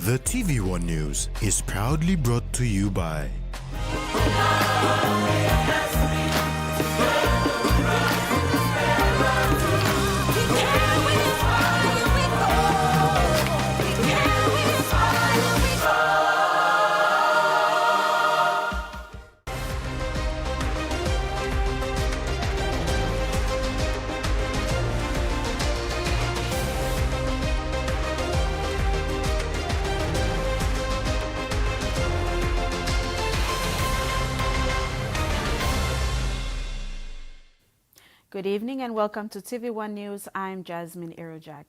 The TVWAN News is proudly brought to you by Good evening and welcome to TV1 News. I'm Jasmine Irojak.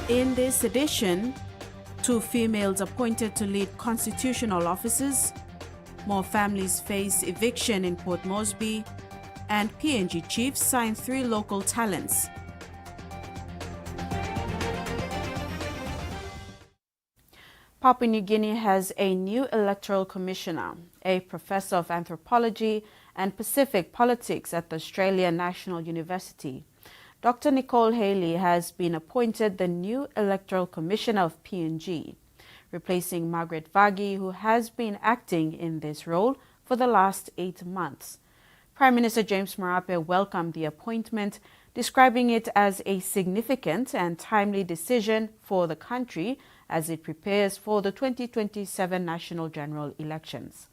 In this edition, 2 females appointed to lead constitutional offices, more families face eviction in Port Moresby, and PNG chiefs sign 3 local talents. Papua New Guinea has a new electoral commissioner, a professor of anthropology and Pacific politics at the Australian National University. Dr. Nicole Haley has been appointed the new electoral commissioner of PNG, replacing Margaret Vagi, who has been acting in this role for the last 8 months. Prime Minister James Marape welcomed the appointment, describing it as a significant and timely decision for the country as it prepares for the 2027 national general elections.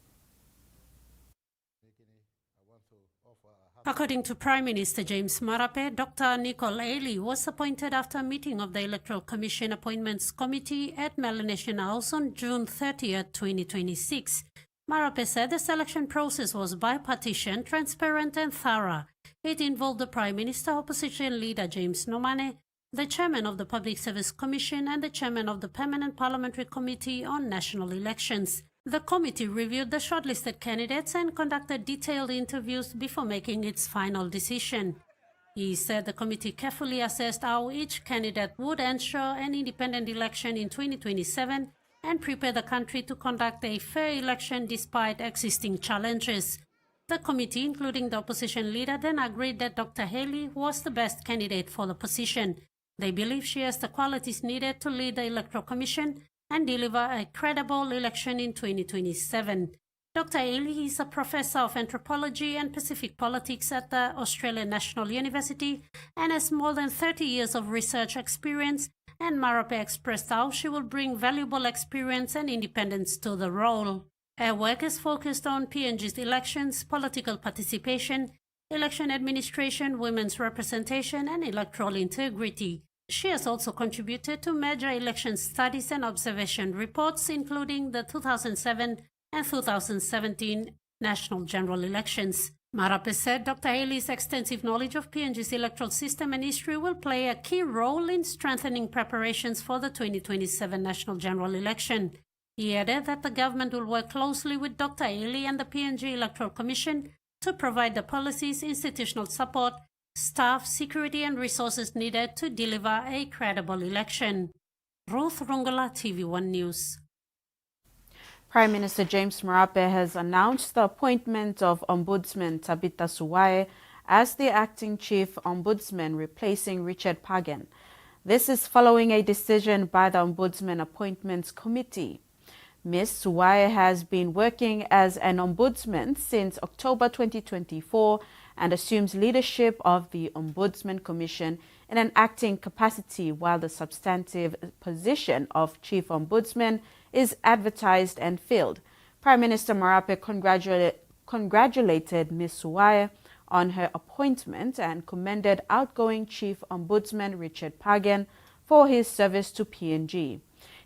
According to Prime Minister James Marape, Dr. Nicole Haley was appointed after a meeting of the Electoral Commission Appointments Committee at Melanesian House on June 30, 2026. Marape said the selection process was bipartisan, transparent and thorough. It involved the Prime Minister, Opposition Leader James Nomane, the Chairman of the Public Service Commission and the Chairman of the Permanent Parliamentary Committee on National Elections. The committee reviewed the shortlisted candidates and conducted detailed interviews before making its final decision. He said the committee carefully assessed how each candidate would ensure an independent election in 2027 and prepare the country to conduct a fair election despite existing challenges. The committee, including the opposition leader, then agreed that Dr. Haley was the best candidate for the position. They believe she has the qualities needed to lead the Electoral Commission and deliver a credible election in 2027. Dr. Haley is a professor of anthropology and Pacific politics at the Australian National University and has more than 30 years of research experience, and Marape expressed how she will bring valuable experience and independence to the role. Her work is focused on PNG's elections, political participation, election administration, women's representation, and electoral integrity. She has also contributed to major election studies and observation reports, including the 2007 and 2017 national general elections. Marape said Dr. Haley's extensive knowledge of PNG's electoral system and history will play a key role in strengthening preparations for the 2027 national general election. He added that the government will work closely with Dr. Haley and the PNG Electoral Commission to provide the policies, institutional support, staff, security and resources needed to deliver a credible election. Ruth Rungala, TV1 News. Prime Minister James Marape has announced the appointment of Ombudsman Tabitha Suwaye as the acting chief ombudsman, replacing Richard Pagan. This is following a decision by the Ombudsman Appointments Committee. Ms. Suwaye has been working as an ombudsman since October 2024 and assumes leadership of the Ombudsman Commission in an acting capacity, while the substantive position of Chief Ombudsman is advertised and filled. Prime Minister Marape congratulated Ms. Suwaye on her appointment and commended outgoing Chief Ombudsman Richard Pagan for his service to PNG.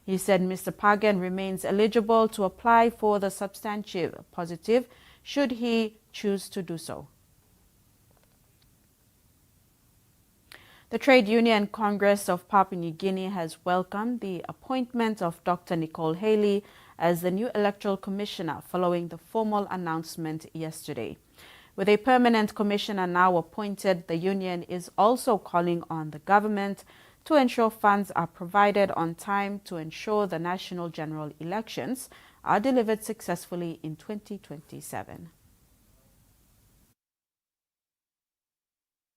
He said Mr. Pagan remains eligible to apply for the substantive positive should he choose to do so. The Trade Union Congress of Papua New Guinea has welcomed the appointment of Dr. Nicole Haley as the new electoral commissioner following the formal announcement yesterday. With a permanent commissioner now appointed, the union is also calling on the government to ensure funds are provided on time to ensure the national general elections are delivered successfully in 2027.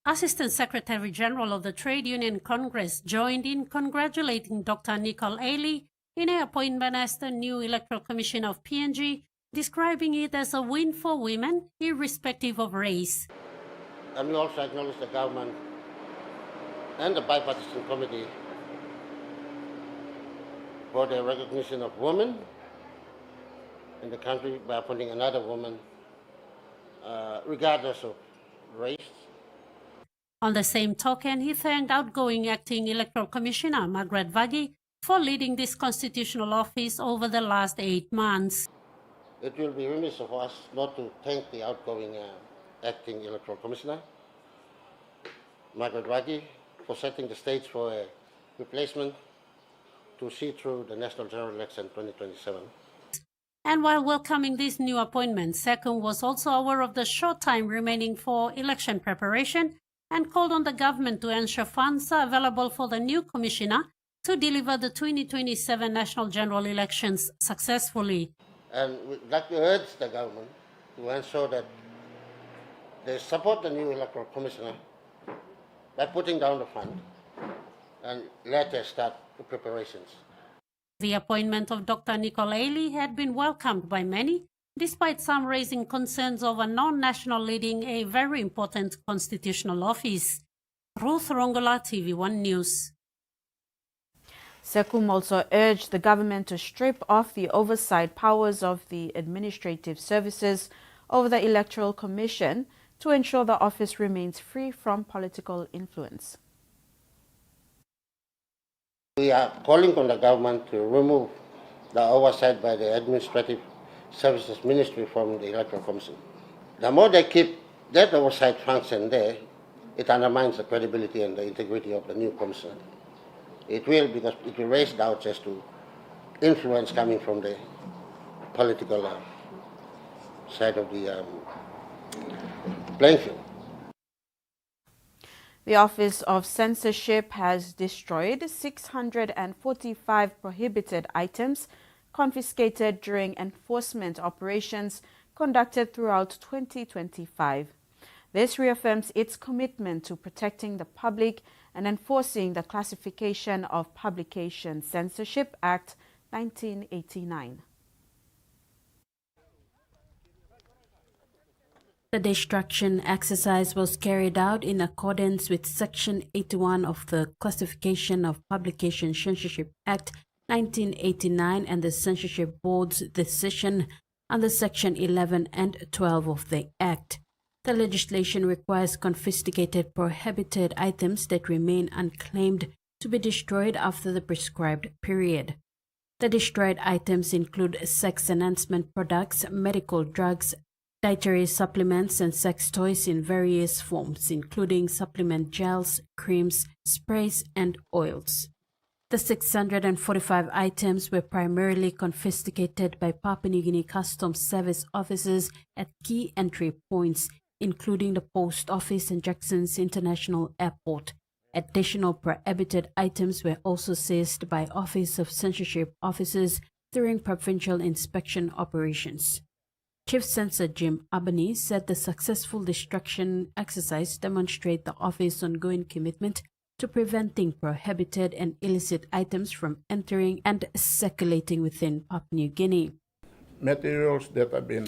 Assistant Secretary General of the Trade Union Congress joined in congratulating Dr. Nicole Ailey in her appointment as the new Electoral Commissioner of PNG, describing it as a win for women, irrespective of race. And we also acknowledge the government and the bipartisan committee for the recognition of women in the country by appointing another woman, regardless of race. On the same token, he thanked outgoing Acting Electoral Commissioner Margaret Vagi for leading this constitutional office over the last 8 months. It will be remiss of us not to thank the outgoing Acting Electoral Commissioner, Margaret Vagi, for setting the stage for a replacement to see through the National General Election 2027. And while welcoming this new appointment, SECUM was also aware of the short time remaining for election preparation and called on the government to ensure funds are available for the new commissioner to deliver the 2027 national general elections successfully. And we'd like to urge the government to ensure that they support the new electoral commissioner by putting down the fund and later start the preparations. The appointment of Dr. Nicole Ailey had been welcomed by many, despite some raising concerns over non-national leading a very important constitutional office. Ruth Rongola, TVWAN News. SECUM also urged the government to strip off the oversight powers of the administrative services over the Electoral Commission to ensure the office remains free from political influence. We are calling on the government to remove the oversight by the Administrative Services Ministry from the Electoral Commission. The more they keep that oversight function there, it undermines the credibility and the integrity of the new commission. It will, because it will raise doubts as to influence coming from the political side of the playing field. The Office of Censorship has destroyed 645 prohibited items confiscated during enforcement operations conducted throughout 2025. This reaffirms its commitment to protecting the public and enforcing the Classification of Publication Censorship Act 1989. The destruction exercise was carried out in accordance with Section 81 of the Classification of Publication Censorship Act 1989 and the Censorship Board's decision under Section 11 and 12 of the Act. The legislation requires confiscated prohibited items that remain unclaimed to be destroyed after the prescribed period. The destroyed items include sex enhancement products, medical drugs, dietary supplements, and sex toys in various forms, including supplement gels, creams, sprays, and oils. The 645 items were primarily confiscated by Papua New Guinea Customs Service officers at key entry points, including the post office and Jackson's International Airport. Additional prohibited items were also seized by Office of Censorship officers during provincial inspection operations. Chief Censor Jim Abney said the successful destruction exercise demonstrates the office's ongoing commitment to preventing prohibited and illicit items from entering and circulating within Papua New Guinea. Materials that have been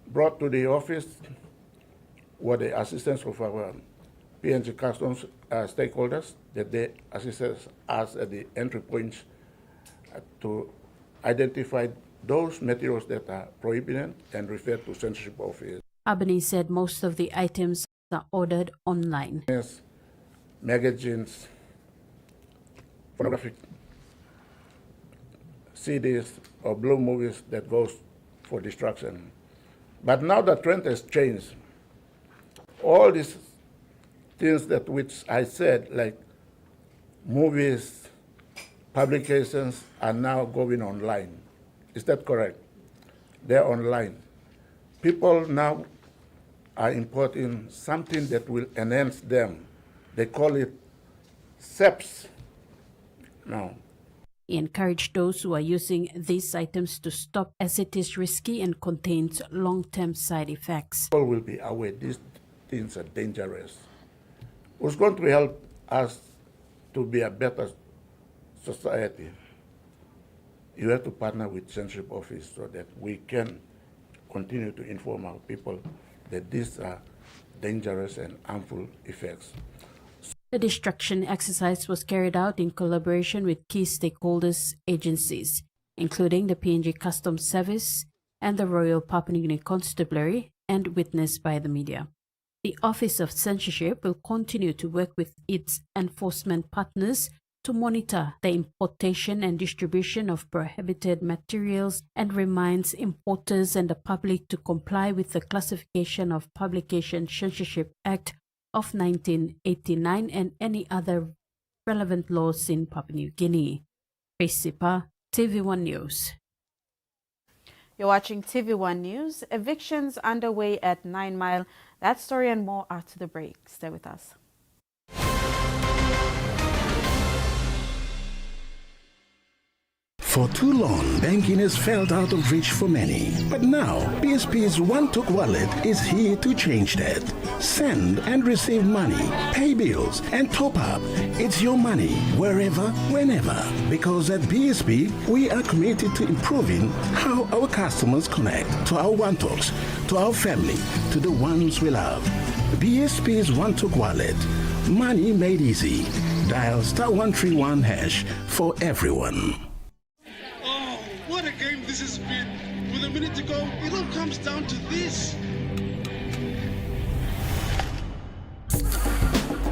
brought to the office were the assistance of our PNG Customs stakeholders, that they assisted us at the entry points to identify those materials that are prohibited and referred to censorship office. Abney said most of the items are ordered online. Magazines, pornographic CDs or blue movies that goes for destruction. But now the trend has changed. All these things that which I said, like movies, publications, are now going online. Is that correct? They're online. People now are importing something that will enhance them. They call it SEPs now. He encouraged those who are using these items to stop, as it is risky and contains long-term side effects. People will be aware these things are dangerous. Who's going to help us to be a better society? You have to partner with censorship office so that we can continue to inform our people that these are dangerous and harmful effects. The destruction exercise was carried out in collaboration with key stakeholders agencies, including the PNG Customs Service and the Royal Papua New Guinea Constabulary, and witnessed by the media. The Office of Censorship will continue to work with its enforcement partners to monitor the importation and distribution of prohibited materials and reminds importers and the public to comply with the Classification of Publication Censorship Act of 1989 and any other relevant laws in Papua New Guinea. Recipa, TV1 News. You're watching TV1 News. Evictions underway at 9 Mile. That story and more after the break. Stay with us. For too long, banking has felt out of reach for many. But now, BSP's One-Took Wallet is here to change that. Send and receive money, pay bills, and top up. It's your money, wherever, whenever. Because at BSP, we are committed to improving how our customers connect to our One-Tooks, to our family, to the ones we love. BSP's One-Took Wallet. Money made easy. Dial *131# for everyone. What a game this has been. With a minute to go, it all comes down to this.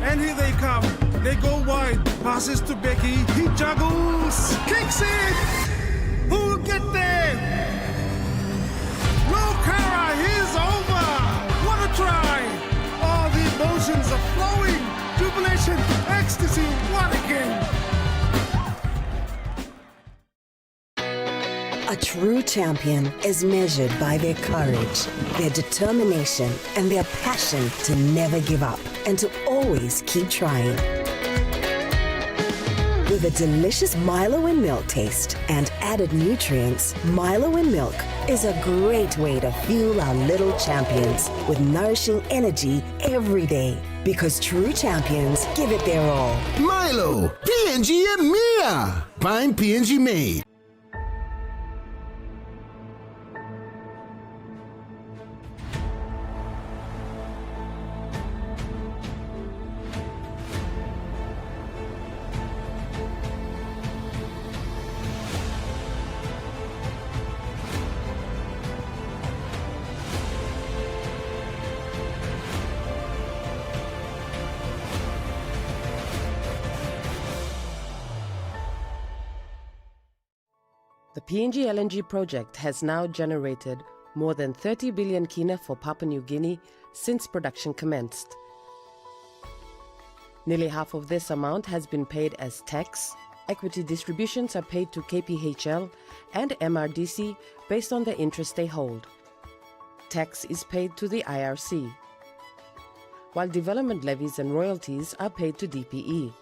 And here they come. They go wide. Passes to Becky. He juggles. Kicks it. Who will get there? No Kara. He's over. What a try. All the emotions are flowing. Jubilation. Ecstasy. What a game. A true champion is measured by their courage, their determination, and their passion to never give up and to always keep trying. With a delicious Milo and milk taste and added nutrients, Milo and milk is a great way to fuel our little champions with nourishing energy every day. Because true champions give it their all. Milo, PNG and Mia. Find PNG made. The PNG LNG project has now generated more than 30 billion kina for Papua New Guinea since production commenced. Nearly half of this amount has been paid as tax. Equity distributions are paid to KPHL and MRDC based on the interest they hold. Tax is paid to the IRC, while development levies and royalties are paid to DPE.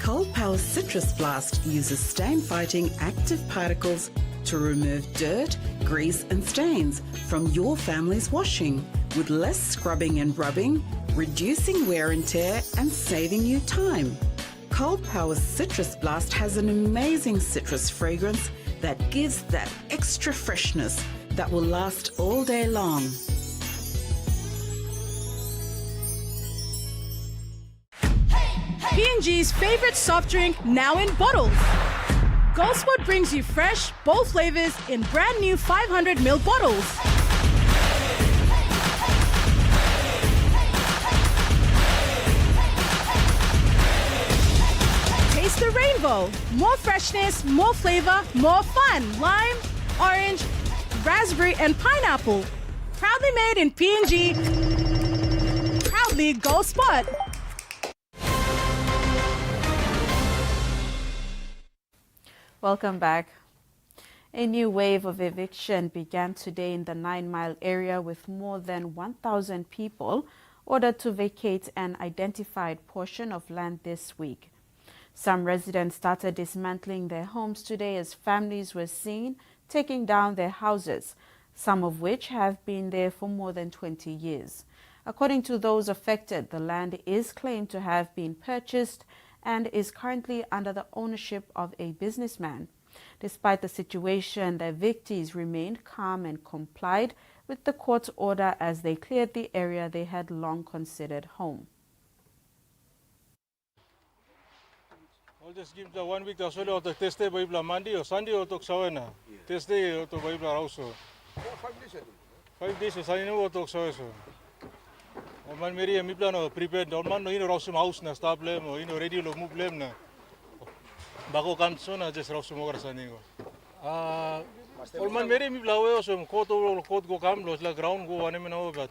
Cold Power's Citrus Blast uses stain-fighting active particles to remove dirt, grease and stains from your family's washing with less scrubbing and rubbing, reducing wear and tear and saving you time. Cold Power's Citrus Blast has an amazing citrus fragrance that gives that extra freshness that will last all day long. PNG's favorite soft drink now in bottles. Goldspot brings you fresh, bold flavors in brand new 500ml bottles. Taste the rainbow. More freshness, more flavor, more fun. Lime, orange, raspberry, and pineapple. Proudly made in PNG. Proudly Goldspot. Welcome back. A new wave of eviction began today in the 9 Mile area with more than 1,000 people ordered to vacate an identified portion of land this week. Some residents started dismantling their homes today as families were seen taking down their houses, some of which have been there for more than 20 years. According to those affected, the land is claimed to have been purchased and is currently under the ownership of a businessman. Despite the situation, the evictees remained calm and complied with the court's order as they cleared the area they had long considered home. I'll just give the 1 week as well to test day by Monday or Sunday or to Savana. Test day or to Bible also. 5 days is I know to Savana. Man Mary and Miplano prepared on man no Rossum house na stablem or ready to move them na. Bago Kansona just Rossum or Sanigo. All man Mary Mipla some coat over coat go come, los la ground go on him over but.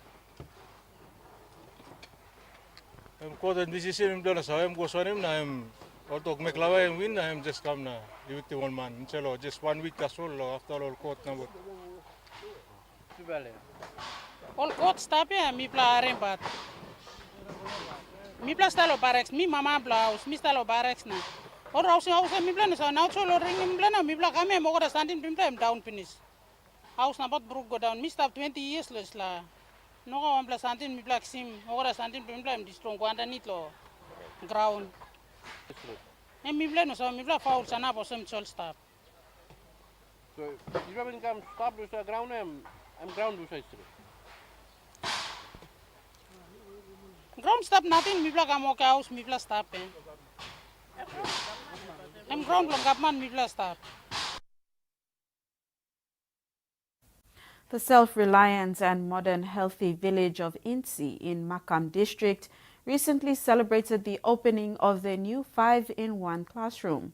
I'm caught in this issue, I'm done as I am go on him. I'm Auto McLawa and win, I'm just come now. You with the 1 man. So just 1 week as well after all court number. All court stop here, mi pla rempat. Mi pla stalo barracks, mi mama blouse, mi stalo barracks na. All house mi pla na now solo ring mi pla na mi pla kame mo ko standing mi pla down finish. House na bot broke go down. Mi stop 20 years less la. No ko am pla standing mi pla sim mo ko standing mi pla di strong ko underneath lo ground. And mi pla no so mi pla foul sana po some sol stop. So you haven't come stop with the ground I'm ground with street. Ground stop nothing, mi pla kamo ka house, mi pla stop I'm ground long kapman, mi pla stop. The self-reliant and modern healthy village of Insi in Makam district recently celebrated the opening of their new 5-in-1 classroom.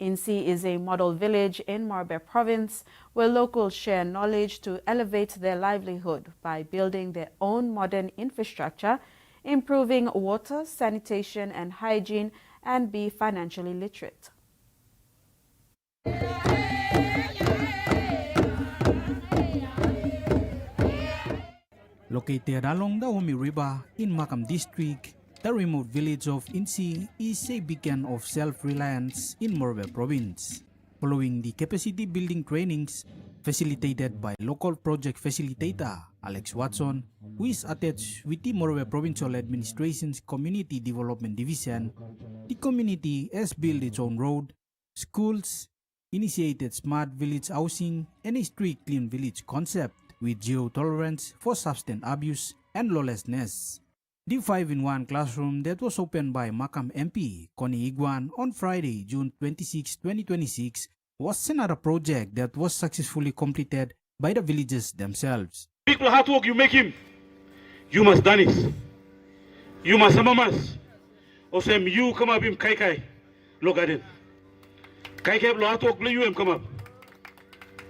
Insi is a model village in Morbe province where locals share knowledge to elevate their livelihood by building their own modern infrastructure, improving water, sanitation and hygiene, and be financially literate. Located along the Omi River in Makam district, the remote village of Insi is a beacon of self-reliance in Morbe province. Following the capacity building trainings facilitated by local project facilitator Alex Watson, who is attached with the Morbe Provincial Administration's Community Development Division, the community has built its own road, schools, initiated smart village housing, and a strict clean village concept with zero tolerance for substance abuse and lawlessness. The 5-in-1 classroom that was opened by Makam MP Connie Iguan on Friday, June 26, 2026 was another project that was successfully completed by the villagers themselves. People hard work you make him. You must done it. You must amamas. Also you come up him kai. Look at it. Kai lo hard work you him come up.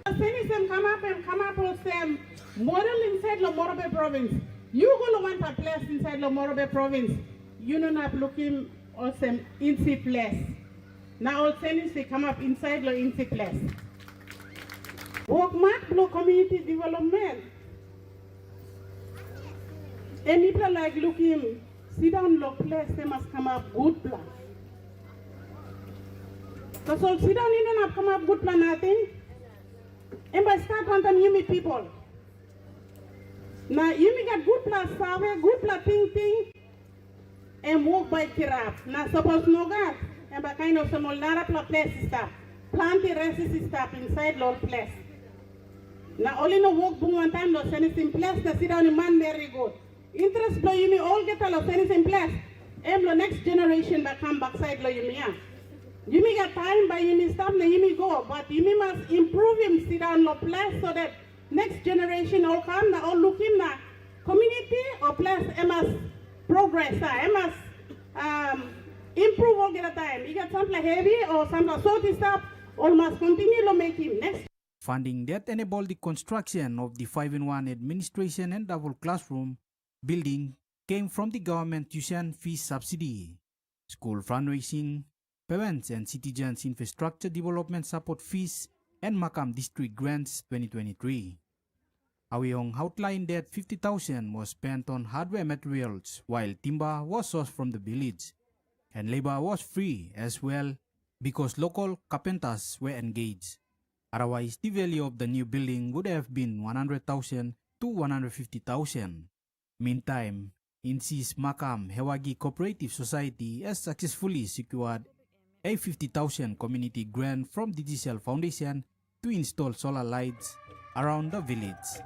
Finish them come up with them model inside the Morbe province. You gonna want a place inside the Morbe province. You know not looking awesome Insi place. Now all things they come up inside the Insi place. Work mark blow community development. And people like looking sit down low place they must come up good plan. Because all sit down in and come up good plan nothing. And by start on them you meet people. Now you got good plus survey, good plus thing, and walk by kirap. Now suppose no God, and by kind of some lot of place stuff. Plant the rest stuff inside Lord place. Now only no walk boom one time, no send it in place, the sit down in man very good. Interest blow you me all get all of send it in place. And the next generation that come backside lo you me. You may get time by you me stop, you may go, but you may must improve him sit down no place so that next generation all come na all look him na community or place must progress must improve all get a time. You get something heavy or something salty stuff, all must continue to make him next. Funding that enabled the construction of the 5-in-1 administration and double classroom building came from the government tuition fee subsidy, school fundraising, parents and citizens infrastructure development support fees, and Makam District Grants 2023. Awiong outlined that 50,000 was spent on hardware materials while timber was sourced from the village, and labor was free as well because local carpenters were engaged. Otherwise, the value of the new building would have been 100,000 to 150,000. Meantime, INSI's Makam Hewagi Cooperative Society has successfully secured a 50,000 community grant from Digicel Foundation to install solar lights around the village.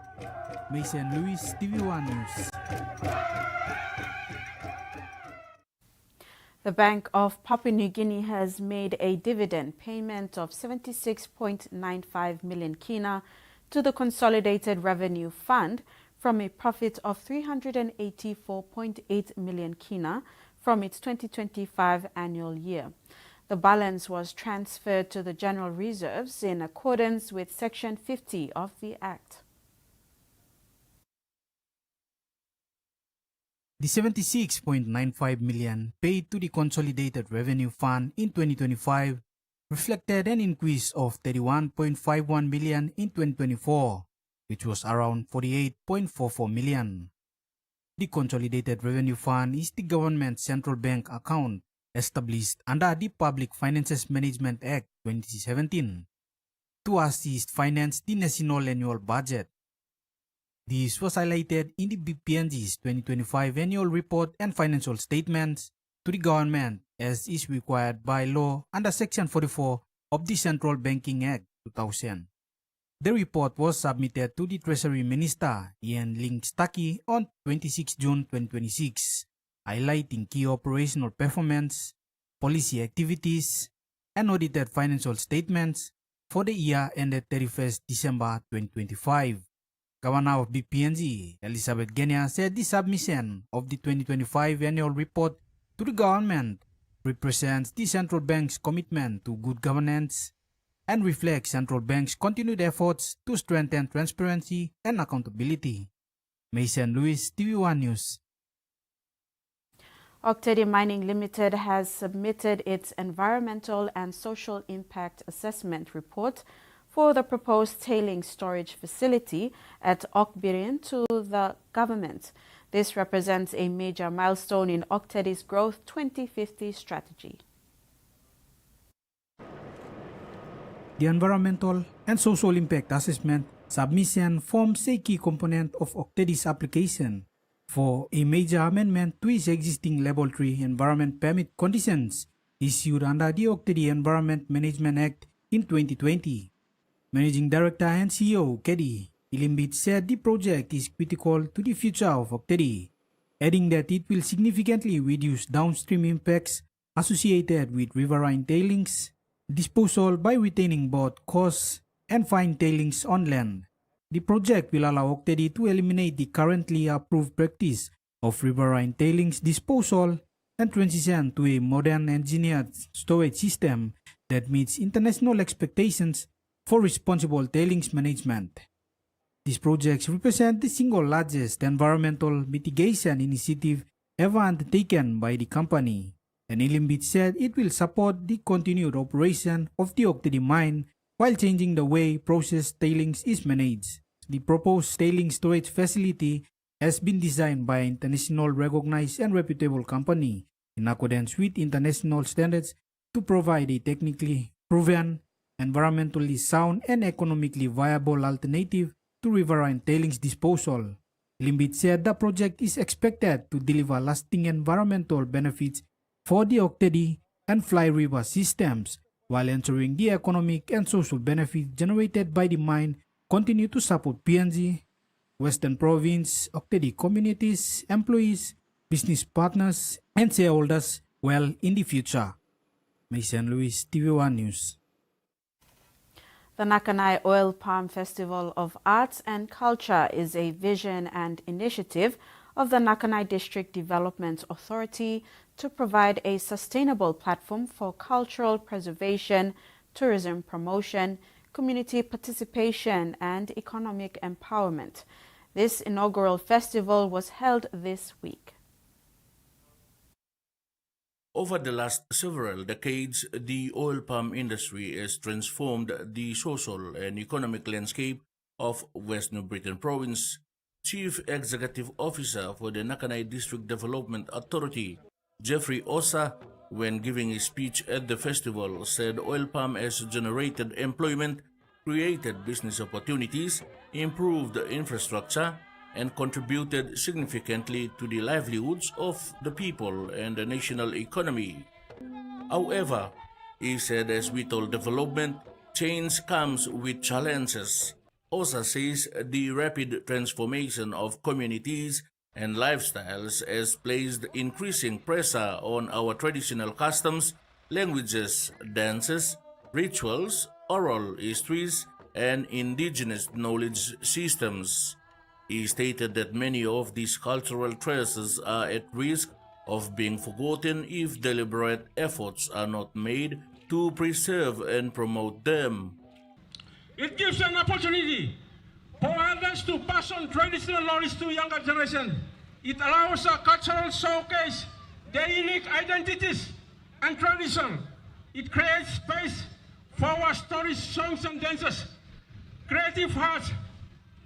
Mason Lewis, TVWAN News. The Bank of Papua New Guinea has made a dividend payment of 76.95 million kina to the Consolidated Revenue Fund from a profit of 384.8 million kina from its 2025 annual year. The balance was transferred to the General Reserves in accordance with Section 50 of the Act. The 76.95 million paid to the Consolidated Revenue Fund in 2025 reflected an increase of 31.51 million in 2024, which was around 48.44 million. The Consolidated Revenue Fund is the government's central bank account established under the Public Finances Management Act 2017 to assist finance the national annual budget. This was highlighted in the BPNG's 2025 annual report and financial statements to the government as is required by law under Section 44 of the Central Banking Act 2000. The report was submitted to the Treasury Minister Ian Ling Stuckey on 26 June 2026, highlighting key operational performance, policy activities, and audited financial statements for the year ended 31st December 2025. Governor of BPNG, Elizabeth Genia, said the submission of the 2025 annual report to the government represents the central bank's commitment to good governance and reflects central bank's continued efforts to strengthen transparency and accountability. Mason Lewis, TVWAN News. Octedi Mining Limited has submitted its environmental and social impact assessment report for the proposed tailings storage facility at Okbirian to the government. This represents a major milestone in Octedi's Growth 2050 strategy. The environmental and social impact assessment submission forms a key component of Octedi's application for a major amendment to its existing Level 3 environment permit conditions issued under the Octedi Environment Management Act in 2020. Managing Director and CEO Octedi Ilimbit said the project is critical to the future of Octedi, adding that it will significantly reduce downstream impacts associated with riverine tailings disposal by retaining both coarse and fine tailings on land. The project will allow Octedi to eliminate the currently approved practice of riverine tailings disposal and transition to a modern engineered storage system that meets international expectations for responsible tailings management. These projects represent the single largest environmental mitigation initiative ever undertaken by the company, and Ilimbit said it will support the continued operation of the Octedi mine while changing the way processed tailings is managed. The proposed tailings storage facility has been designed by an international recognized and reputable company in accordance with international standards to provide a technically proven, environmentally sound and economically viable alternative to riverine tailings disposal. Limbit said the project is expected to deliver lasting environmental benefits for the Octedi and Fly River systems, while ensuring the economic and social benefits generated by the mine continue to support PNG, Western Province, Octedi communities, employees, business partners, and shareholders well in the future. Mason Lewis, TVWAN News. The Nakanai Oil Palm Festival of Arts and Culture is a vision and initiative of the Nakanai District Development Authority to provide a sustainable platform for cultural preservation, tourism promotion, community participation, and economic empowerment. This inaugural festival was held this week. Over the last several decades, the oil palm industry has transformed the social and economic landscape of West New Britain Province. Chief Executive Officer for the Nakanai District Development Authority, Jeffrey Osa, when giving a speech at the festival, said oil palm has generated employment created business opportunities, improved the infrastructure, and contributed significantly to the livelihoods of the people and the national economy. However, he said as with all development, change comes with challenges. OSA says the rapid transformation of communities and lifestyles has placed increasing pressure on our traditional customs, languages, dances, rituals, oral histories, and indigenous knowledge systems. He stated that many of these cultural traces are at risk of being forgotten if deliberate efforts are not made to preserve and promote them. It gives an opportunity for elders to pass on traditional knowledge to younger generation. It allows a cultural showcase their unique identities and tradition. It creates space for our stories, songs, and dances, creative arts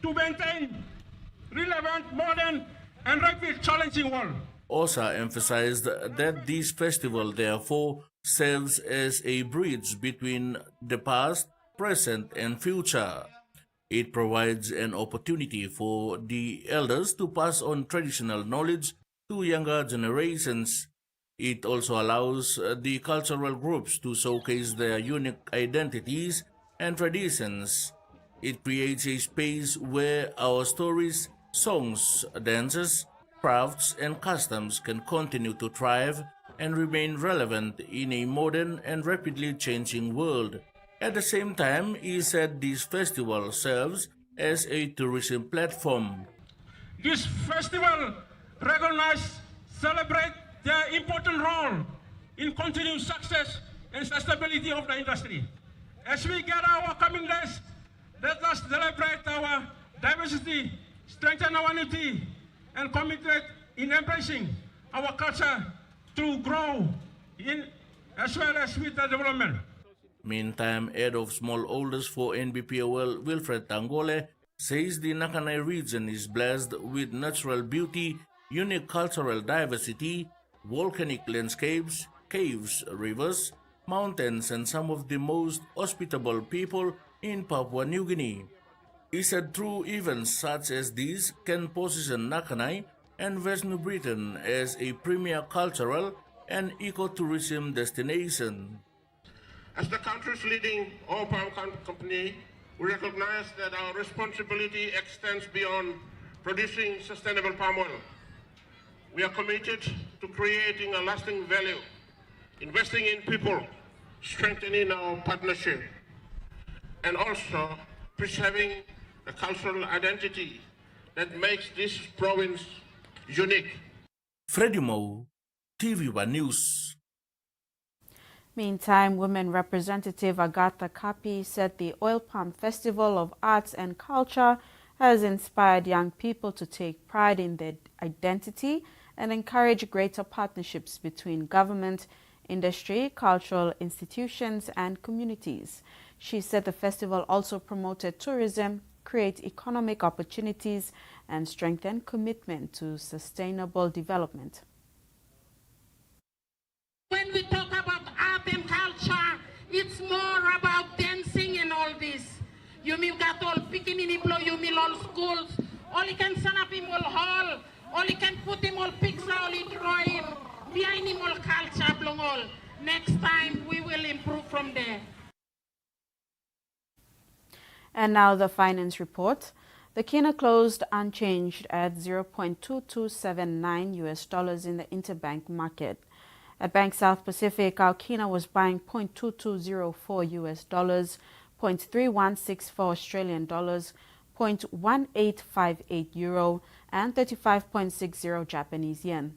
to maintain relevant, modern, and rapidly challenging world. OSA emphasized that this festival therefore serves as a bridge between the past, present, and future. It provides an opportunity for the elders to pass on traditional knowledge to younger generations. It also allows the cultural groups to showcase their unique identities and traditions. It creates a space where our stories, songs, dances, crafts, and customs can continue to thrive and remain relevant in a modern and rapidly changing world. At the same time, he said this festival serves as a tourism platform. This festival recognizes, celebrate their important role in continued success and sustainability of the industry. As we get our coming days, let us celebrate our diversity, strengthen our unity, and committed in embracing our culture to grow in as well as with the development. Meantime, head of smallholders for NBPOL, Wilfred Tangole, says the Nakanay region is blessed with natural beauty, unique cultural diversity, volcanic landscapes, caves, rivers, mountains, and some of the most hospitable people in Papua New Guinea. He said true events such as these can position Nakanay and West New Britain as a premier cultural and ecotourism destination. As the country's leading oil palm company, we recognize that our responsibility extends beyond producing sustainable palm oil. We are committed to creating a lasting value, investing in people, strengthening our partnership, and also preserving the cultural identity that makes this province unique. Freddie Moe, TVWAN News. Meantime, Women Representative Agatha Kapi said the Oil Palm Festival of Arts and Culture has inspired young people to take pride in their identity and encourage greater partnerships between government, industry, cultural institutions, and communities. She said the festival also promoted tourism, create economic opportunities, and strengthen commitment to sustainable development. When we talk about art and culture, it's more about dancing and all this. You mean got all picking in you mean all schools, all you can send up him all hall, all you can put him all picture, all you draw him, behind him all culture, belong all. Next time we will improve from there. And now the finance report. The kina closed unchanged at $0.2279 US in the interbank market. At Bank South Pacific, our kina was buying $0.2204 US, $0.3164 Australian dollars, $0.1858 euro, and 35.60 Japanese yen.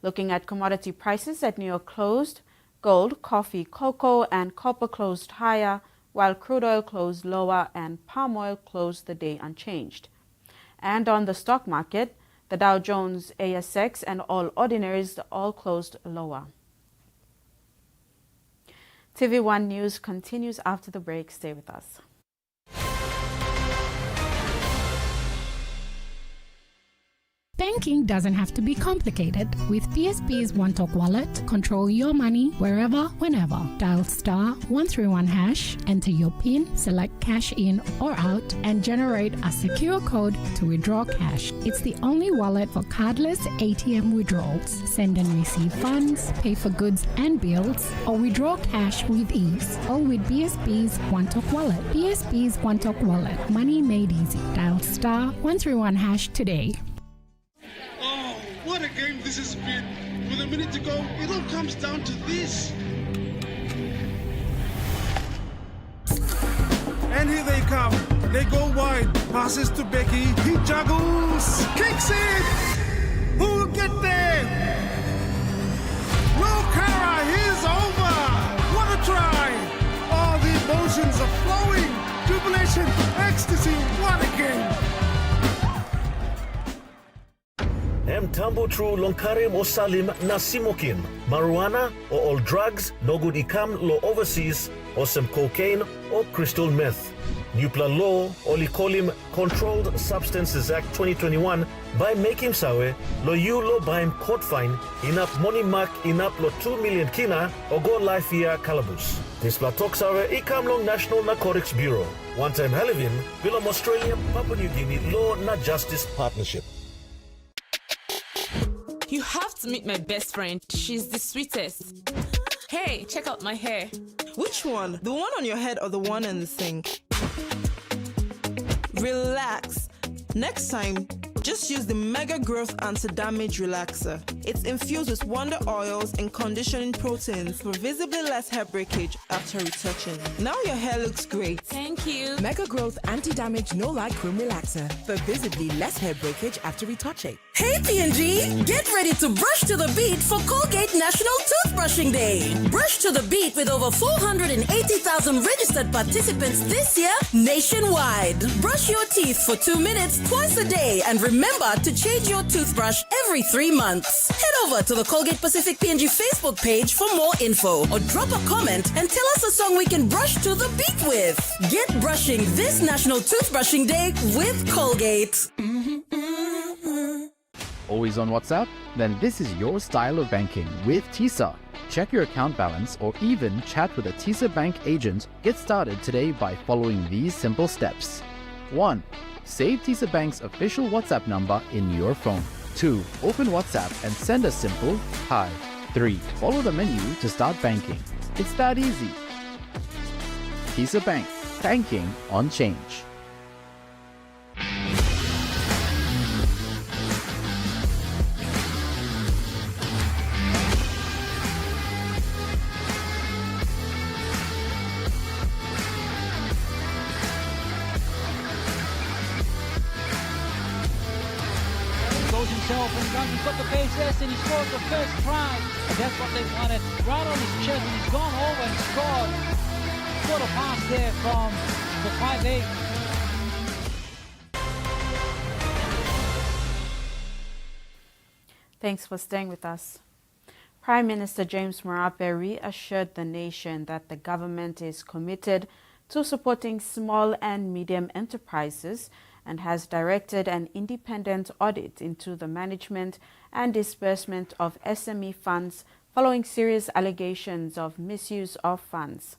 Looking at commodity prices at New York closed, gold, coffee, cocoa, and copper closed higher, while crude oil closed lower and palm oil closed the day unchanged. And on the stock market, the Dow Jones, ASX, and all ordinaries all closed lower. TVWAN News continues after the break. Stay with us. Bank Banking doesn't have to be complicated. With PSP's One Talk Wallet, control your money wherever, whenever. Dial *131#, enter your PIN, select cash in or out, and generate a secure code to withdraw cash. It's the only wallet for cardless ATM withdrawals. Send and receive funds, pay for goods and bills, or withdraw cash with ease. All with PSP's One Talk Wallet. PSP's One Talk Wallet. Money made easy. Dial *131# today. Oh, what a game this has been. With a minute to go, it all comes down to this. And here they come. They go wide. Passes to Becky. He juggles. Kicks it. Who'll get there? No, Kara. He's over. What a try. All the emotions are flowing. Jubilation. Ecstasy. What a game. Tambo true longkarim o salim na simokin. Marijuana or all drugs no good ikam lo overseas or some cocaine or crystal meth. Nupla law or likolim Controlled Substances Act 2021 by making sawe lo you lo baim court fine inap money mark inap lo 2 million kina or go life year calabus. This platok sawe ikam long National Narcotics Bureau. One time Halivin, Willem Australia, Papua New Guinea Law na Justice Partnership. You have to meet my best friend. She's the sweetest. Hey, check out my hair. Which one? The one on your head or the one in the sink? Relax. Next time, just use the Mega Growth Anti-Damage Relaxer. It's infused with wonder oils and conditioning proteins for visibly less hair breakage after retouching. Now your hair looks great. Thank you. Mega Growth Anti-Damage No-Light Cream Relaxer for visibly less hair breakage after retouching. Hey PNG, get ready to brush to the beat for Colgate National Toothbrushing Day. Brush to the beat with over 480,000 registered participants this year nationwide. Brush your teeth for 2 minutes twice a day and remember to change your toothbrush every 3 months. Head over to the Colgate Pacific PNG Facebook page for more info or drop a comment and tell us a song we can brush to the beat with. Get brushing this National Toothbrushing Day with Colgate. Always on WhatsApp? Then this is your style of banking with TISA. Check your account balance or even chat with a TISA bank agent. Get started today by following these simple steps. 1. Save TISA Bank's official WhatsApp number in your phone. 2. Open WhatsApp and send a simple hi. 3. Follow the menu to start banking. It's that easy. TISA Bank. Banking on change. Himself and runs, he's got the base S and he scored the first try, and that's what they wanted, right on his chest, and he's gone over and scored. What a pass there from the 5'8". Thanks for staying with us. Prime Minister James Marape reassured the nation that the government is committed to supporting small and medium enterprises and has directed an independent audit into the management and disbursement of SME funds following serious allegations of misuse of funds.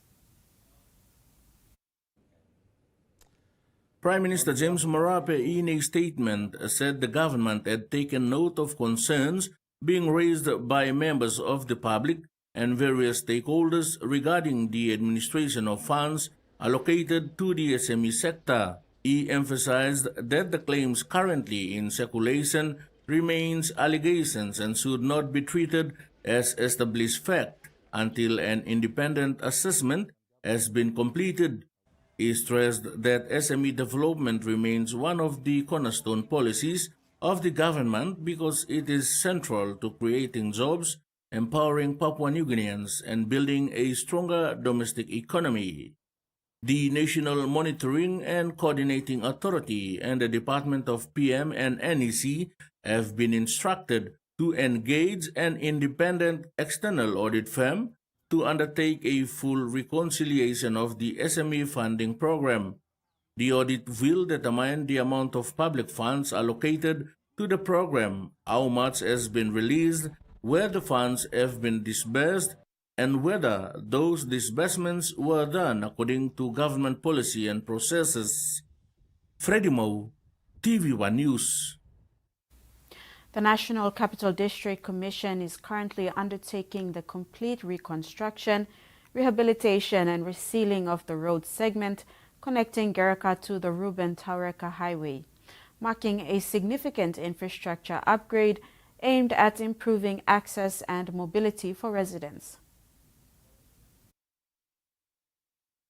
Prime Minister James Marape, in a statement, said the government had taken note of concerns being raised by members of the public and various stakeholders regarding the administration of funds allocated to the SME sector. He emphasized that the claims currently in circulation remains allegations and should not be treated as established fact until an independent assessment has been completed. He stressed that SME development remains one of the cornerstone policies of the government because it is central to creating jobs, empowering Papua New Guineans, and building a stronger domestic economy. The National Monitoring and Coordinating Authority and the Department of PM and NEC have been instructed to engage an independent external audit firm to undertake a full reconciliation of the SME funding program. The audit will determine the amount of public funds allocated to the program, how much has been released, where the funds have been disbursed, and whether those disbursements were done according to government policy and processes. Freddie Moe, TVWAN News. The National Capital District Commission is currently undertaking the complete reconstruction, rehabilitation and resealing of the road segment connecting Gerika to the Ruben Taureka Highway, marking a significant infrastructure upgrade aimed at improving access and mobility for residents.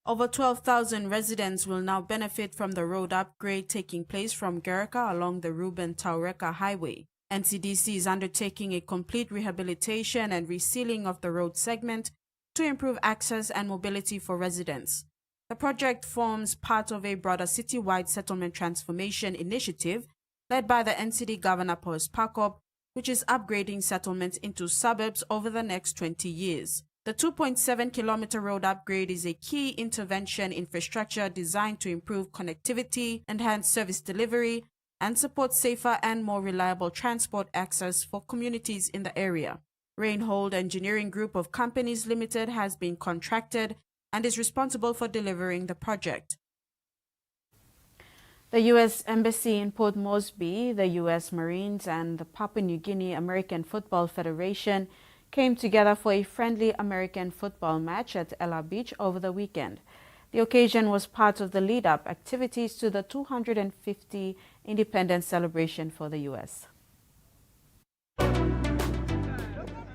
Over 12,000 residents will now benefit from the road upgrade taking place from Gerika along the Ruben Taureka Highway. NCDC is undertaking a complete rehabilitation and resealing of the road segment to improve access and mobility for residents. The project forms part of a broader citywide settlement transformation initiative led by the NCD Governor Paulus Pakop, which is upgrading settlements into suburbs over the next 20 years. The 2.7-kilometer road upgrade is a key intervention infrastructure designed to improve connectivity, enhance service delivery, and support safer and more reliable transport access for communities in the area. Reinhold Engineering Group of Companies Limited has been contracted and is responsible for delivering the project. The U.S. Embassy in Port Moresby, the U.S. Marines, and the Papua New Guinea American Football Federation came together for a friendly American football match at Ella Beach over the weekend. The occasion was part of the lead-up activities to the 250 Independence celebration for the U.S.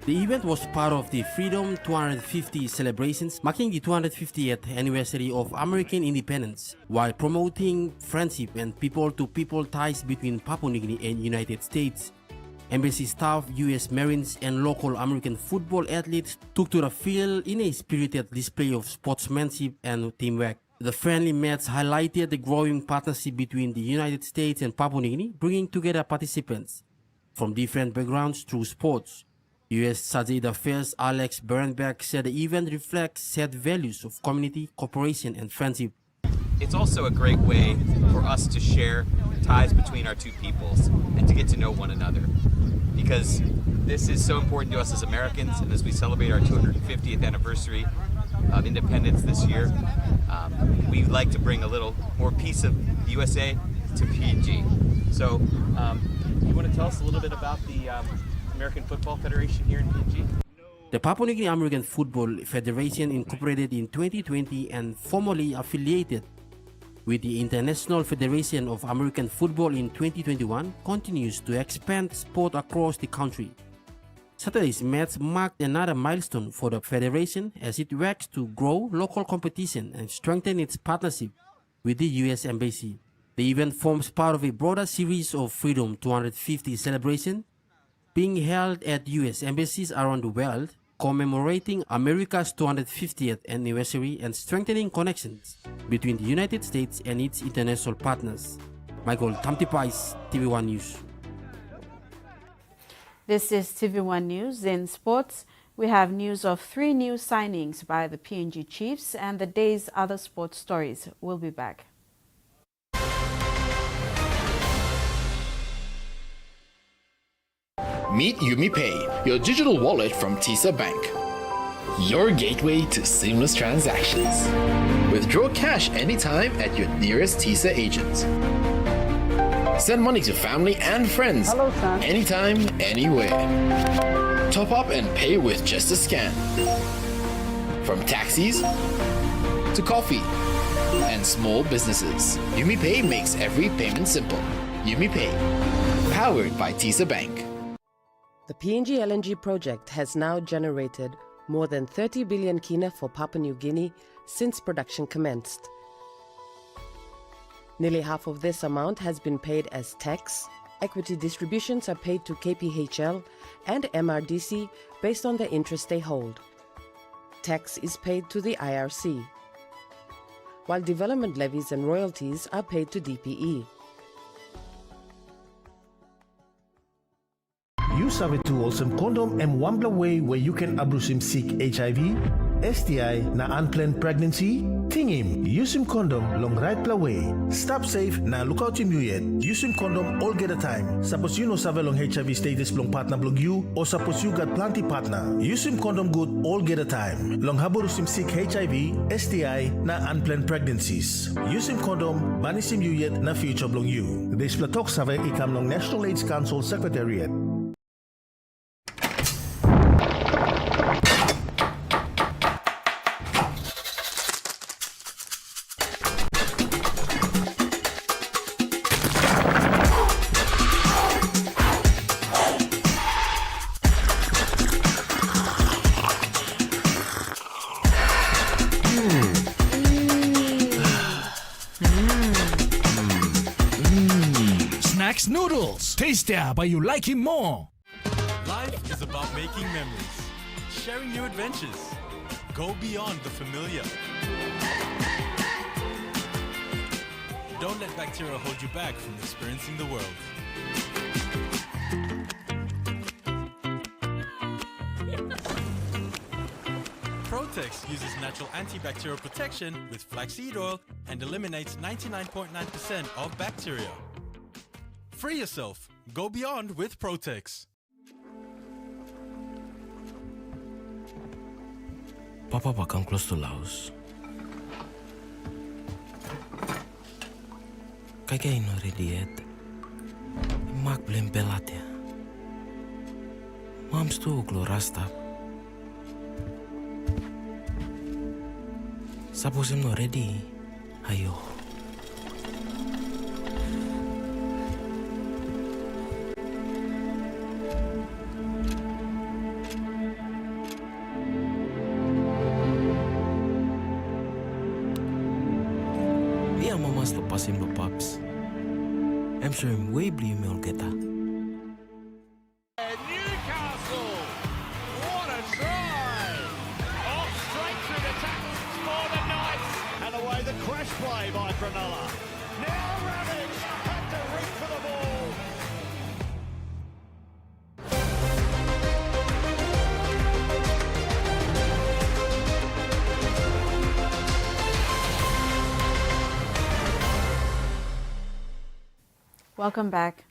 The event was part of the Freedom 250 celebrations, marking the 250th anniversary of American independence, while promoting friendship and people-to-people ties between Papua New Guinea and United States. Embassy staff, U.S. Marines, and local American football athletes took to the field in a spirited display of sportsmanship and teamwork. The friendly match highlighted the growing partnership between the United States and Papua New Guinea, bringing together participants from different backgrounds through sports. U.S. Surgeon Affairs Alex Berenberg said the event reflects shared values of community, cooperation, and friendship. It's also a great way for us to share ties between our two peoples and to get to know one another, because this is so important to us as Americans, and as we celebrate our 250th anniversary of independence this year, we'd like to bring a little more piece of the USA to PNG. So you want to tell us a little bit about the American Football Federation here in PNG? The Papua New Guinea American Football Federation, incorporated in 2020 and formally affiliated with the International Federation of American Football in 2021, continues to expand sport across the country. Saturday's match marked another milestone for the federation as it works to grow local competition and strengthen its partnership with the U.S. Embassy. The event forms part of a broader series of Freedom 250 celebrations being held at U.S. embassies around the world, commemorating America's 250th anniversary and strengthening connections between the United States and its international partners. Michael Tamtipais, TVWAN News. This is TVWAN News. In sports, we have news of 3 new signings by the PNG Chiefs and the day's other sports stories. We'll be back. Meet UmiPay, your digital wallet from TISA Bank. Your gateway to seamless transactions. Withdraw cash anytime at your nearest TISA agent. Send money to family and friends anytime, anywhere. Top up and pay with just a scan. From taxis to coffee and small businesses, UmiPay makes every payment simple. UmiPay, powered by TISA Bank. The PNG LNG project has now generated more than 30 billion kina for Papua New Guinea since production commenced. Nearly half of this amount has been paid as tax. Equity distributions are paid to KPHL and MRDC based on the interest they hold. Tax is paid to the IRC, while development levies and royalties are paid to DPE. You sabi tools and condom and way where you can abrusim seek HIV, STI na unplanned pregnancy, ting him, use him condom long right way. Stop safe na look out him you yet. Use him condom all get a time. Suppose you know save long HIV status long partner blog you or suppose you got plenty partner. Use him condom good all get a time. Long haborus him sick HIV, STI na unplanned pregnancies. Use him condom banis him you yet na future blog you. This platok save ikam long National AIDS Council Secretariat. Snacks Noodles. Tastier, but you like him more. Life is about making memories, sharing new adventures. Go beyond the familiar. Don't let bacteria hold you back from experiencing the world. Protex uses natural antibacterial protection with flaxseed oil and eliminates 99.9% of bacteria. Free yourself. Go beyond with Protex. Papa will come close to Laos. Kaya ino ready yet. Mak blame belatya. Mom's too glorasta. Suppose him no ready. Ayo. Mamas lepas him the pups. I'm sure him way blue meal get that. Newcastle! What a try! Off straight through the tackles for the Knights. And away the crash play by Cronulla. Now Ravage had to reach for the ball. Welcome back.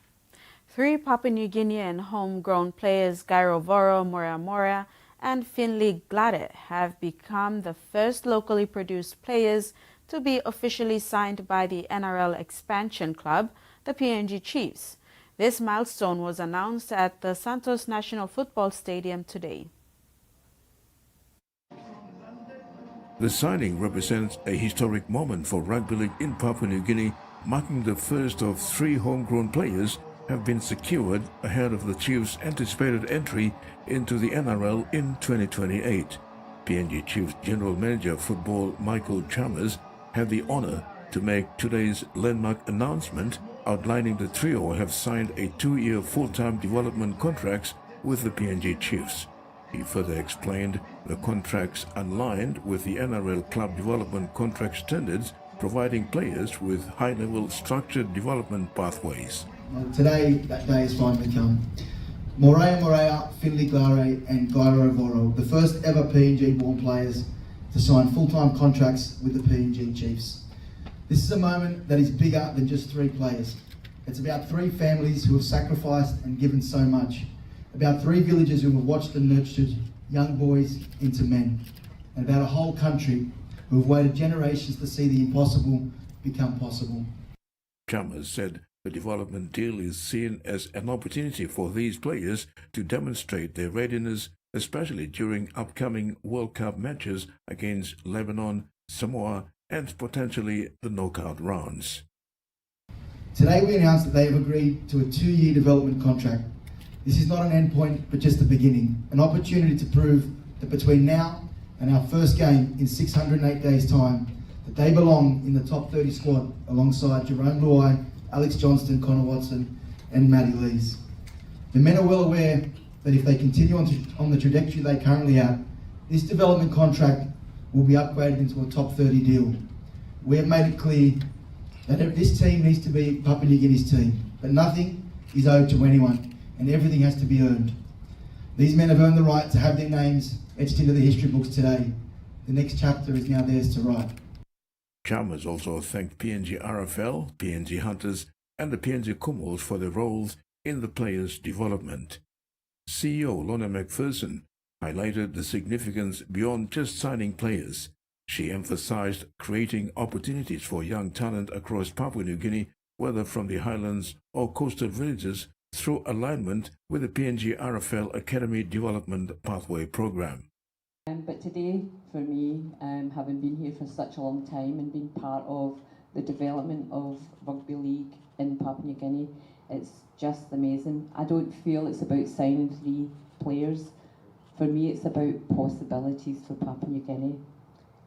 3 Papua New Guinean homegrown players, Gairovoro Moria and Finley Gladet, have become the first locally produced players to be officially signed by the NRL expansion club, the PNG Chiefs. This milestone was announced at the Santos National Football Stadium today. The signing represents a historic moment for rugby league in Papua New Guinea, marking the first of 3 homegrown players have been secured ahead of the Chiefs' anticipated entry into the NRL in 2028. PNG Chiefs General Manager of Football Michael Chalmers had the honor to make today's landmark announcement outlining the trio have signed a 2-year full-time development contracts with the PNG Chiefs. He further explained the contracts aligned with the NRL club development contract standards, providing players with high-level structured development pathways. Today, that day has finally come. Moria, Finley Gladet and Gairovoro, the first ever PNG-born players to sign full-time contracts with the PNG Chiefs. This is a moment that is bigger than just 3 players. It's about 3 families who have sacrificed and given so much. About 3 villagers who have watched and nurtured young boys into men. And about a whole country who have waited generations to see the impossible become possible. Chalmers said the development deal is seen as an opportunity for these players to demonstrate their readiness, especially during upcoming World Cup matches against Lebanon, Samoa, and potentially the knockout rounds. Today we announced that they have agreed to a 2-year development contract. This is not an endpoint, but just the beginning, an opportunity to prove that between now and our first game in 608 days' time, that they belong in the top 30 squad alongside Jerome Luai, Alex Johnston, Connor Watson and Matty Lees. The men are well aware that if they continue on the trajectory they currently have, this development contract will be upgraded into a top 30 deal. We have made it clear that this team needs to be Papua New Guinea's team, but nothing is owed to anyone and everything has to be earned. These men have earned the right to have their names etched into the history books today. The next chapter is now theirs to write. Chalmers also thanked PNG RFL, PNG Hunters, and the PNG Kumals for their roles in the players' development. CEO Lorna McPherson highlighted the significance beyond just signing players. She emphasized creating opportunities for young talent across Papua New Guinea, whether from the highlands or coastal villages, through alignment with the PNG RFL Academy Development Pathway Program. But today, for me, having been here for such a long time and being part of the development of rugby league in Papua New Guinea, it's just amazing. I don't feel it's about signing 3 players. For me, it's about possibilities for Papua New Guinea.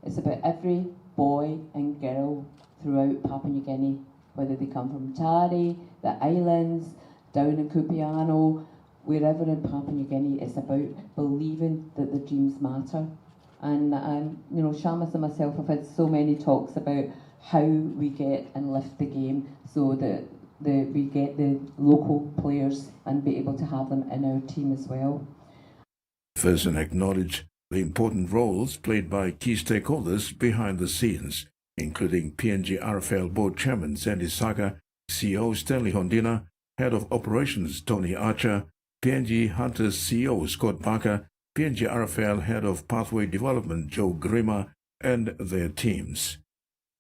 It's about every boy and girl throughout Papua New Guinea, whether they come from Tari, the islands, down in Kupiano, wherever in Papua New Guinea. It's about believing that the dreams matter. And you know, Shamus and myself have had so many talks about how we get and lift the game so that we get the local players and be able to have them in our team as well. Ferguson acknowledged the important roles played by key stakeholders behind the scenes, including PNG RFL Board Chairman Sandy Saka, CEO Stanley Hondina, Head of Operations Tony Archer, PNG Hunters CEO Scott Barker, PNG RFL Head of Pathway Development Joe Grima, and their teams.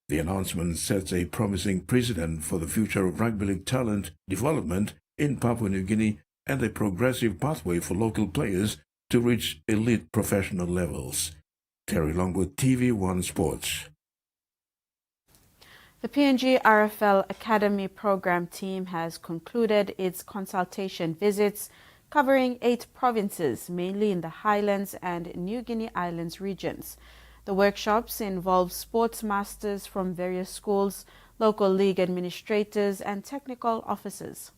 The announcement sets a promising precedent for the future of rugby league talent development in Papua New Guinea and a progressive pathway for local players to reach elite professional levels. Terry Longwood, TVWAN Sports. The PNG RFL Academy program team has concluded its consultation visits covering 8 provinces, mainly in the Highlands and New Guinea Islands regions. The workshops involve sports masters from various schools, local league administrators, and technical officers.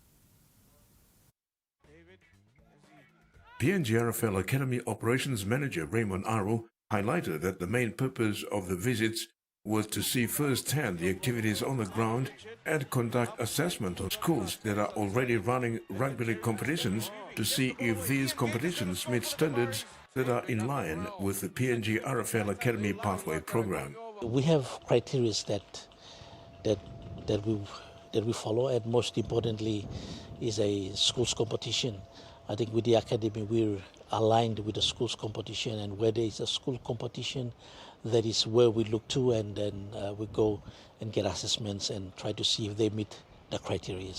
PNG RFL Academy Operations Manager Raymond Aru highlighted that the main purpose of the visits was to see firsthand the activities on the ground and conduct assessment of schools that are already running rugby league competitions to see if these competitions meet standards that are in line with the PNG RFL Academy Pathway Program. We have criteria that we follow, and most importantly is a schools competition. I think with the academy we're aligned with the schools competition, and where there is a school competition, that is where we look to, and then we go and get assessments and try to see if they meet the criteria.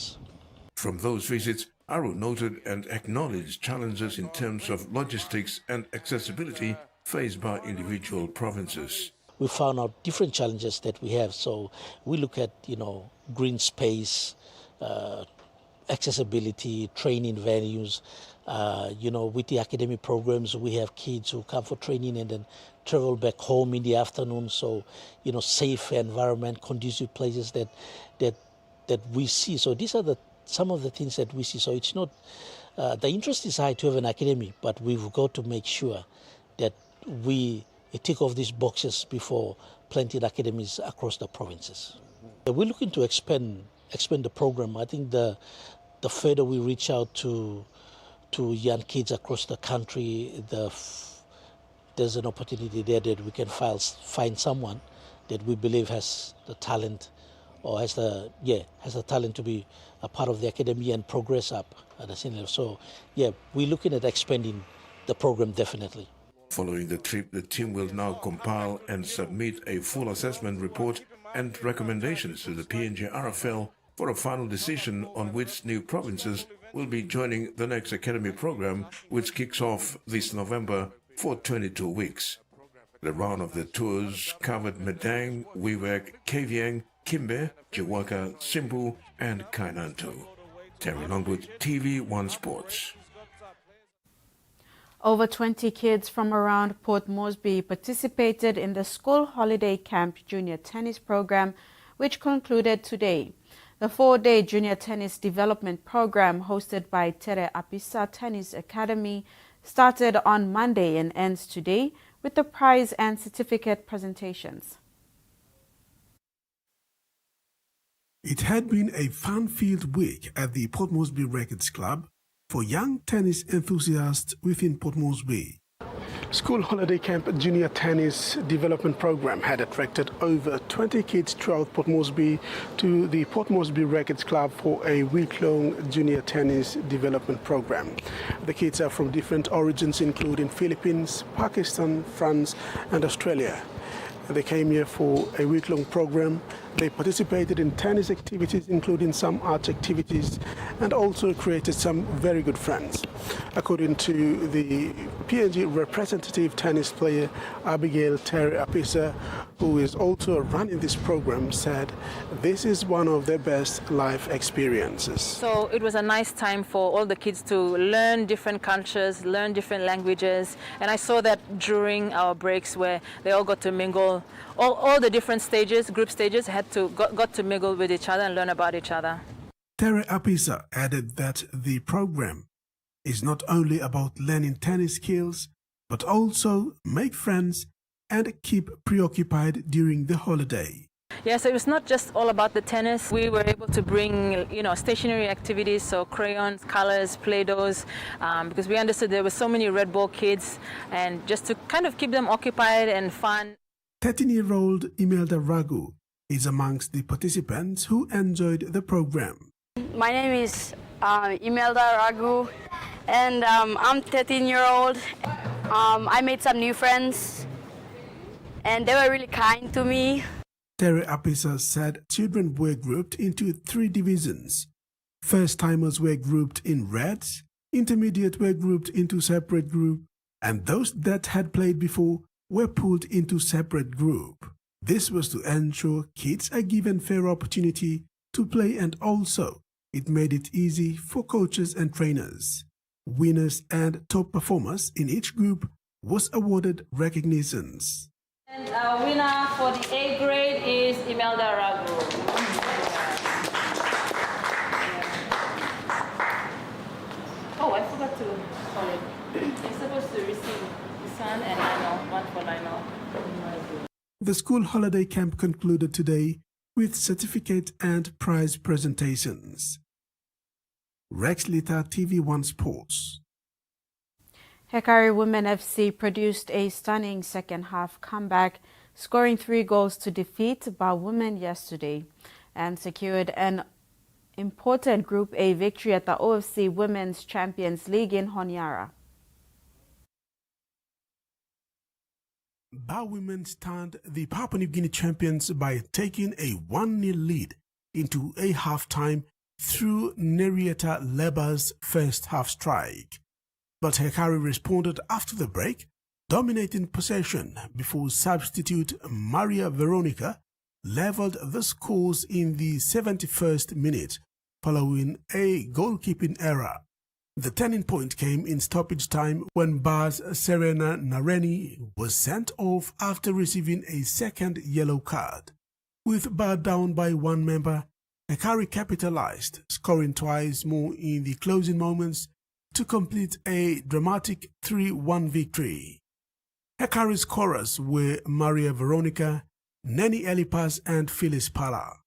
From those visits, Aru noted and acknowledged challenges in terms of logistics and accessibility faced by individual provinces. We found out different challenges that we have, so we look at, green space, accessibility, training venues. With the academic programs, we have kids who come for training and then travel back home in the afternoon. So, safe environment, conducive places that we see. So these are some of the things that we see. So it's not, the interest is high to have an academy, but we've got to make sure that we tick off these boxes before planting academies across the provinces. We're looking to expand the program. I think the further we reach out to young kids across the country, there's an opportunity there that we can find someone that we believe has the talent, or has the talent to be a part of the academy and progress up at the senior level. So, we're looking at expanding the program definitely. Following the trip, the team will now compile and submit a full assessment report and recommendations to the PNG RFL for a final decision on which new provinces will be joining the next academy program, which kicks off this November for 22 weeks. The round of the tours covered Medang, Wewak, Kavieng, Kimbe, Jiwaka, Simbu, and Kainantu. Terry Longwood, TVWAN Sports. Over 20 kids from around Port Moresby participated in the School Holiday Camp Junior Tennis program, which concluded today. The 4-day junior tennis development program hosted by Tere Apisa Tennis Academy started on Monday and ends today with the prize and certificate presentations. It had been a fun-filled week at the Port Moresby Records Club for young tennis enthusiasts within Port Moresby. School Holiday Camp Junior Tennis Development Program had attracted over 20 kids throughout Port Moresby to the Port Moresby Rackets Club for a week-long junior tennis development program. The kids are from different origins including Philippines, Pakistan, France and Australia. They came here for a week-long program. They participated in tennis activities, including some art activities, and also created some very good friends. According to the PNG representative tennis player Abigail Terry Apisa, who is also running this program, said this is one of their best life experiences. So it was a nice time for all the kids to learn different cultures, learn different languages, and I saw that during our breaks where they all got to mingle. All the different stages, group stages, got to mingle with each other and learn about each other. Terry Apisa added that the program is not only about learning tennis skills, but also make friends and keep preoccupied during the holiday. Yeah, so it was not just all about the tennis. We were able to bring, stationary activities, so crayons, colors, Play-Dohs, because we understood there were so many Red Ball kids, and just to kind of keep them occupied and fun. 13-year-old Imelda Ragu is amongst the participants who enjoyed the program. My name is Imelda Ragu, and I'm 13-year-old. I made some new friends, and they were really kind to me. Terry Apisa said children were grouped into 3 divisions. First-timers were grouped in reds, intermediate were grouped into separate group, and those that had played before were pulled into separate group. This was to ensure kids are given fair opportunity to play, and also it made it easy for coaches and trainers. Winners and top performers in each group was awarded recognitions. And our winner for the A grade is Imelda Ragu. Oh, I forgot to, sorry. You're supposed to receive this one and Lionel, one for Lionel. The school holiday camp concluded today with certificate and prize presentations. Rex Lita, TVWAN Sports. Hekari Women FC produced a stunning second-half comeback, scoring 3 goals to defeat Ba Women yesterday, and secured an important Group A victory at the OFC Women's Champions League in Honiara. Ba Women stunned the Papua New Guinea champions by taking a 1-0 lead into a half-time through Nerieta Leba's first-half strike. But Hekari responded after the break, dominating possession before substitute Maria Veronica leveled the scores in the 71st minute following a goalkeeping error. The turning point came in stoppage time when Ba's Serena Nareni was sent off after receiving a second yellow card. With Ba down by 1 member, Hekari capitalized, scoring twice more in the closing moments to complete a dramatic 3-1 victory. Hekari's scorers were Maria Veronica, Neni Elipas and Phyllis Pala.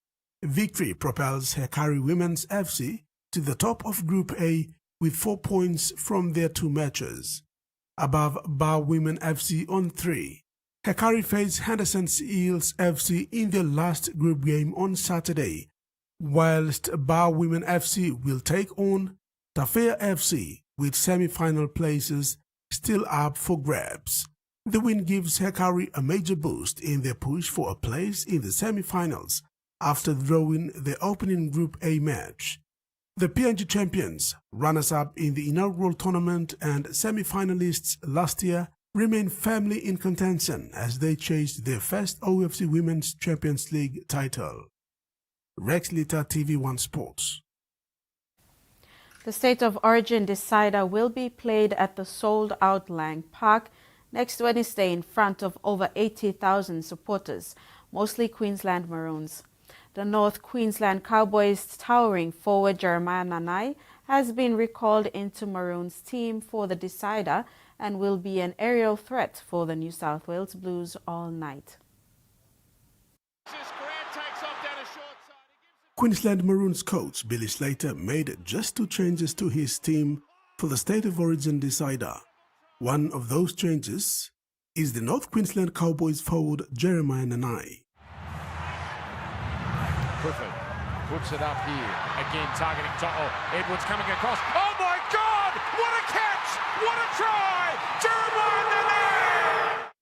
Victory propels Hekari Women's FC to the top of Group A with 4 points from their 2 matches. Above Ba Women FC on 3. Hekari faced Henderson Eels FC in their last group game on Saturday, whilst Ba Women FC will take on Tafea FC with semi-final places still up for grabs. The win gives Hekari a major boost in their push for a place in the semi-finals after drawing the opening Group A match. The PNG champions, runners-up in the inaugural tournament and semi-finalists last year, remain firmly in contention as they chase their first OFC Women's Champions League title. Rex Lita, TVWAN Sports. The State of Origin decider will be played at the sold-out Lang Park next Wednesday in front of over 80,000 supporters, mostly Queensland Maroons. The North Queensland Cowboys' towering forward Jeremiah Nanai has been recalled into Maroons' team for the decider and will be an aerial threat for the New South Wales Blues all night. Queensland Maroons coach Billy Slater made just 2 changes to his team for the State of Origin decider. One of those changes is the North Queensland Cowboys forward Jeremiah Nanai. Clifford puts it up here. Again, targeting Toto. Edwards coming across. Oh my God! What a catch! What a try! Jeremiah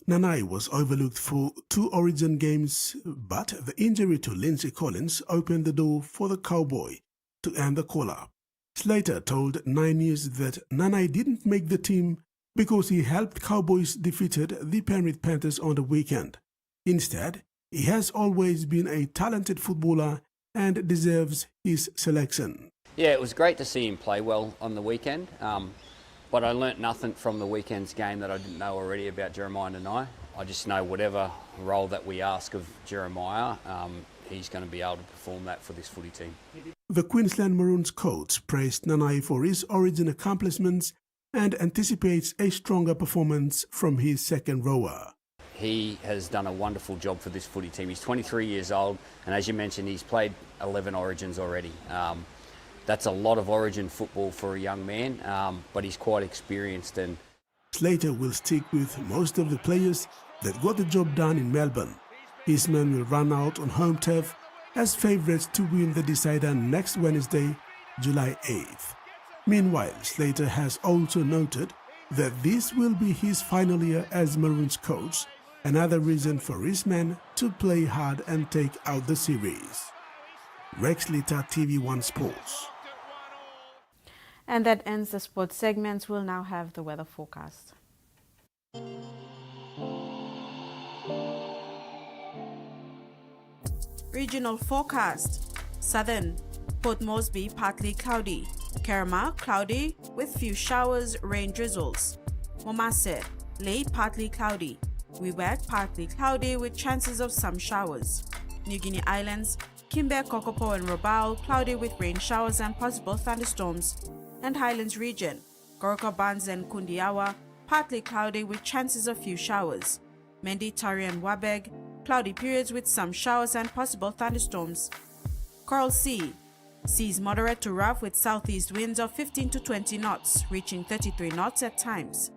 Nanai! Nanai was overlooked for 2 Origin games, but the injury to Lindsay Collins opened the door for the Cowboy to end the call-up. Slater told 9 News that Nanai didn't make the team because he helped Cowboys defeated the Penrith Panthers on the weekend. Instead, he has always been a talented footballer and deserves his selection. Yeah, it was great to see him play well on the weekend, but I learnt nothing from the weekend's game that I didn't know already about Jeremiah Nanai. I just know whatever role that we ask of Jeremiah, he's going to be able to perform that for this footy team. The Queensland Maroons coach praised Nanai for his Origin accomplishments and anticipates a stronger performance from his second rower. He has done a wonderful job for this footy team. He's 23 years old, and as you mentioned, he's played 11 Origins already. That's a lot of Origin football for a young man, but he's quite experienced. And Slater will stick with most of the players that got the job done in Melbourne. His men will run out on home turf as favourites to win the decider next Wednesday, July 8th. Meanwhile, Slater has also noted that this will be his final year as Maroons coach, another reason for his men to play hard and take out the series. Rex Lita, TV1 Sports. And that ends the sports segments. We'll now have the weather forecast. Regional forecast. Southern, Port Moresby partly cloudy. Kerma cloudy with few showers, rain drizzles. Momase, late partly cloudy. Wewak partly cloudy with chances of some showers. New Guinea Islands, Kimber, Kokopo and Rabaul cloudy with rain showers and possible thunderstorms. And Highlands region, Goroka Bands and Kundiawa partly cloudy with chances of few showers. Mendi, Tari and Wabeg, cloudy periods with some showers and possible thunderstorms. Coral Sea, seas moderate to rough with southeast winds of 15 to 20 knots, reaching 33 knots at times.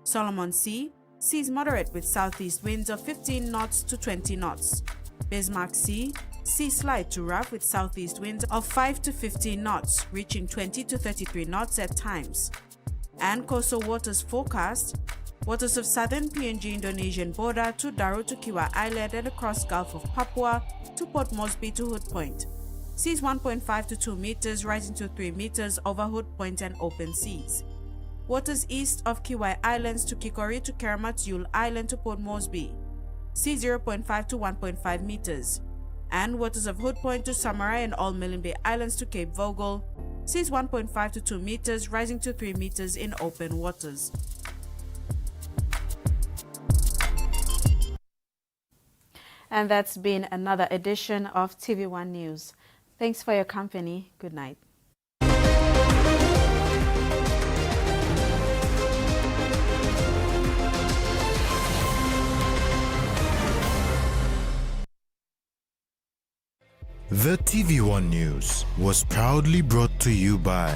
Solomon Sea, seas moderate with southeast winds of 15 knots to 20 knots. Bismarck Sea, seas slight to rough with southeast winds of 5 to 15 knots, reaching 20 to 33 knots at times. And coastal waters forecast, waters of southern PNG Indonesian border to Daru to Kiwa Island and across Gulf of Papua to Port Moresby to Hood Point. Seas 1.5 to 2 meters, rising to 3 meters over Hood Point and open seas. Waters east of Kiwai Islands to Kikori to Keramat Yule Island to Port Moresby. Sea 0.5 to 1.5 meters. And waters of Hood Point to Samarai and all Milimbe Islands to Cape Vogel. Seas 1.5 to 2 meters, rising to 3 meters in open waters. And that's been another edition of TV1 News. Thanks for your company. Good night. The TV1 News was proudly brought to you by